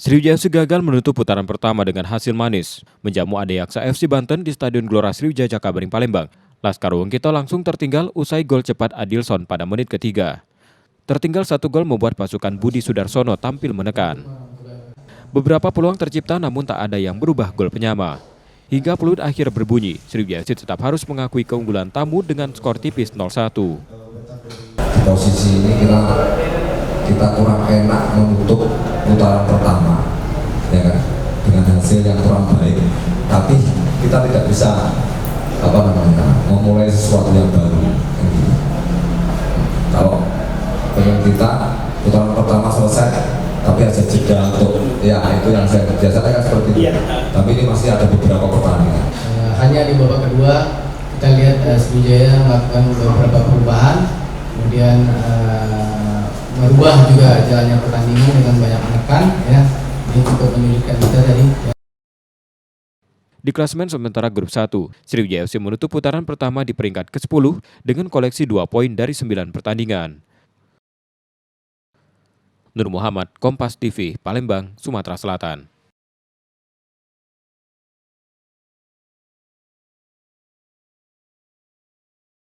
Sriwijaya FC gagal menutup putaran pertama dengan hasil manis, menjamu Adeyaksa FC Banten di Stadion Gelora Sriwijaya Jakabaring Palembang. Laskar Wongkito langsung tertinggal usai gol cepat Adilson pada menit ketiga. Tertinggal 1 gol membuat pasukan Budi Sudarsono tampil menekan. Beberapa peluang tercipta namun tak ada yang berubah gol penyama. Hingga peluit akhir berbunyi, Sriwijaya FC tetap harus mengakui keunggulan tamu dengan skor tipis 0-1. Di posisi ini kita kurang enak menutup putaran pertama, ya kan, dengan hasil yang kurang baik. Tapi kita tidak bisa memulai sesuatu yang baru. Kalau pengen kita putaran pertama selesai, tapi ada jeda untuk ya itu yang saya biasanya kan seperti itu. Tapi ini masih ada beberapa pertandingan. Hanya di babak kedua kita lihat Sriwijaya melakukan beberapa perubahan, kemudian merubah juga jalannya pertandingan dengan banyak menekan, ya. Ini cukup menyulitkan kita tadi. Di klasemen sementara grup 1, Sriwijaya FC menutup putaran pertama di peringkat ke-10 dengan koleksi 2 poin dari 9 pertandingan. Nur Muhammad, Kompas TV, Palembang, Sumatera Selatan.